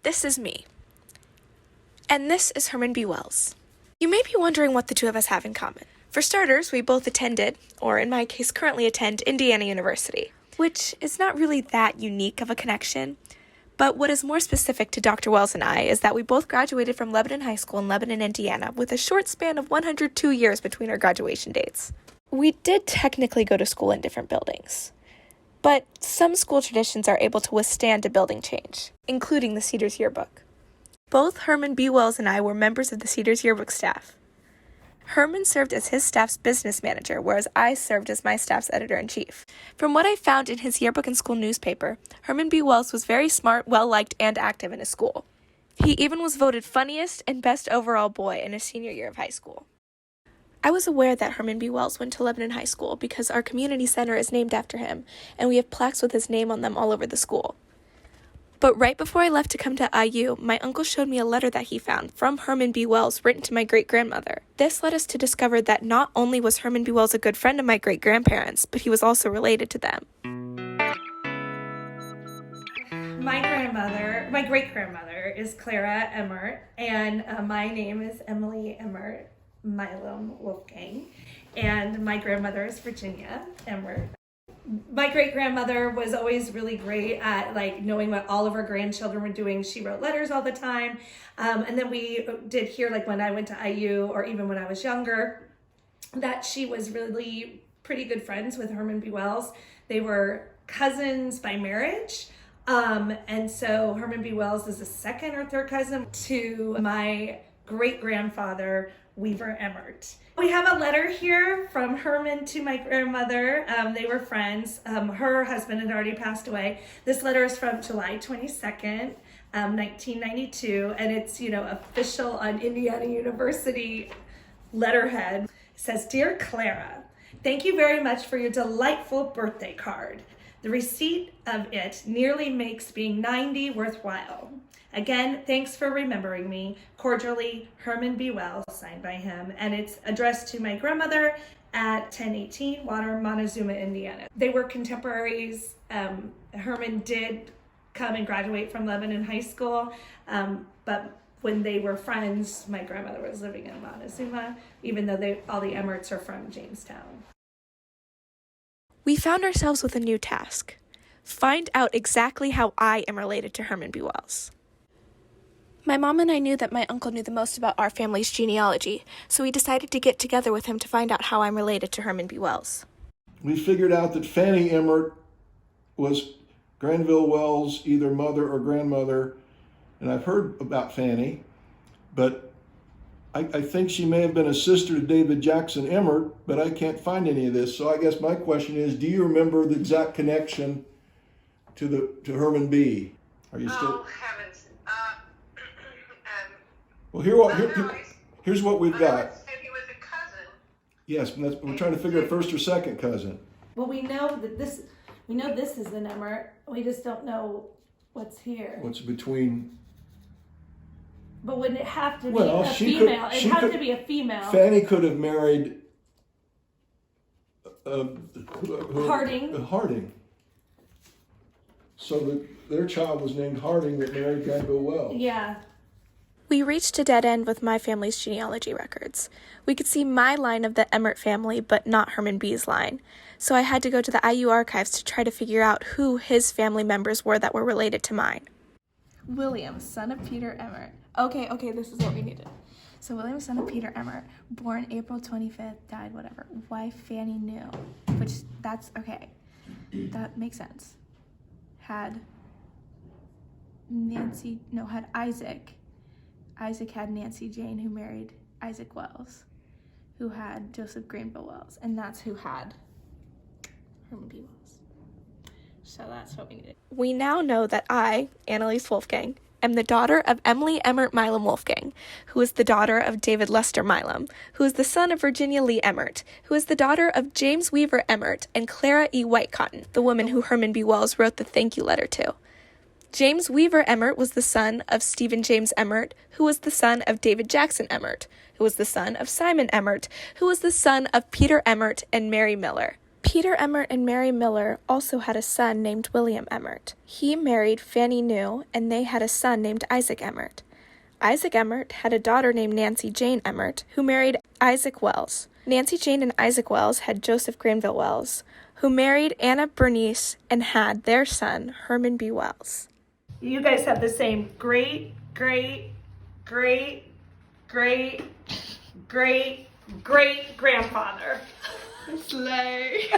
this is me. And this is Herman B. Wells. You may be wondering what the two of us have in common. For starters, we both attended, or in my case currently attend, Indiana University, which is not really that unique of a connection. But what is more specific to Dr. Wells and I is that we both graduated from Lebanon High School in Lebanon, Indiana, with a short span of 102 years between our graduation dates. We did technically go to school in different buildings, but some school traditions are able to withstand a building change, including the Cedars yearbook. Both Herman B. Wells and I were members of the Cedars yearbook staff. Herman served as his staff's business manager, whereas I served as my staff's editor-in-chief. From what I found in his yearbook and school newspaper, Herman B. Wells was very smart, well-liked, and active in his school. He even was voted funniest and best overall boy in his senior year of high school. I was aware that Herman B. Wells went to Lebanon High School because our community center is named after him, and we have plaques with his name on them all over the school. But right before I left to come to IU, my uncle showed me a letter that he found from Herman B. Wells written to my great-grandmother. This led us to discover that not only was Herman B. Wells a good friend of my great-grandparents, but he was also related to them. My great-grandmother is Clara Emmert, and my name is Emily Emmert Milam Wolfgang, and my grandmother is Virginia Emmert. My great-grandmother was always really great at knowing what all of her grandchildren were doing. She wrote letters all the time. And then we did hear, when I went to IU, or even when I was younger, that she was really pretty good friends with Herman B. Wells. They were cousins by marriage. And so Herman B. Wells is a second or third cousin to my great-grandfather, Weaver Emmert. We have a letter here from Herman to my grandmother. They were friends. Her husband had already passed away. This letter is from July 22nd, 1992, and it's, official on Indiana University letterhead. It says, "Dear Clara, thank you very much for your delightful birthday card. The receipt of it nearly makes being 90 worthwhile. Again, thanks for remembering me. Cordially, Herman B. Wells," signed by him, and it's addressed to my grandmother at 1018 Water, Montezuma, Indiana. They were contemporaries. Herman did come and graduate from Lebanon High School, but when they were friends, my grandmother was living in Montezuma, even though all the Emmerts are from Jamestown. We found ourselves with a new task. Find out exactly how I am related to Herman B. Wells. My mom and I knew that my uncle knew the most about our family's genealogy, so we decided to get together with him to find out how I'm related to Herman B. Wells. We figured out that Fanny Emmert was Granville Wells' either mother or grandmother, and I've heard about Fanny, but I think she may have been a sister to David Jackson Emmert, but I can't find any of this. So I guess my question is, do you remember the exact connection to Herman B? Are you still? Oh, heavens. Well, here's what we've got. Said he was a cousin. Yes, we're trying to figure out first or second cousin. Well, we know this is an Emmert. We just don't know what's here. What's between? But wouldn't it have to be a female? It'd have to be a female. Fanny could have married Harding. Harding. So their child was named Harding that married Granville Wells. Yeah. We reached a dead end with my family's genealogy records. We could see my line of the Emmert family, but not Herman B.'s line. So I had to go to the IU archives to try to figure out who his family members were that were related to mine. William, son of Peter Emmert. Okay, this is what we needed. So William, son of Peter Emmert, born April 25th, died whatever. Wife Fanny New, which that's okay. That makes sense. Had Isaac. Isaac had Nancy Jane, who married Isaac Wells, who had Joseph Granville Wells, and that's who had Herman B. Wells. So that's what we needed. We now know that I, Annalise Wolfgang, am the daughter of Emily Emmert Milam Wolfgang, who is the daughter of David Lester Milam, who is the son of Virginia Lee Emmert, who is the daughter of James Weaver Emmert and Clara E. Whitecotton, the woman who Herman B. Wells wrote the thank you letter to. James Weaver Emmert was the son of Stephen James Emmert, who was the son of David Jackson Emmert, who was the son of Simon Emmert, who was the son of Peter Emmert and Mary Miller. Peter Emmert and Mary Miller also had a son named William Emmert. He married Fanny New, and they had a son named Isaac Emmert. Isaac Emmert had a daughter named Nancy Jane Emmert, who married Isaac Wells. Nancy Jane and Isaac Wells had Joseph Granville Wells, who married Anna Bernice and had their son, Herman B. Wells. You guys have the same great, great, great, great, great, great grandfather. Slay.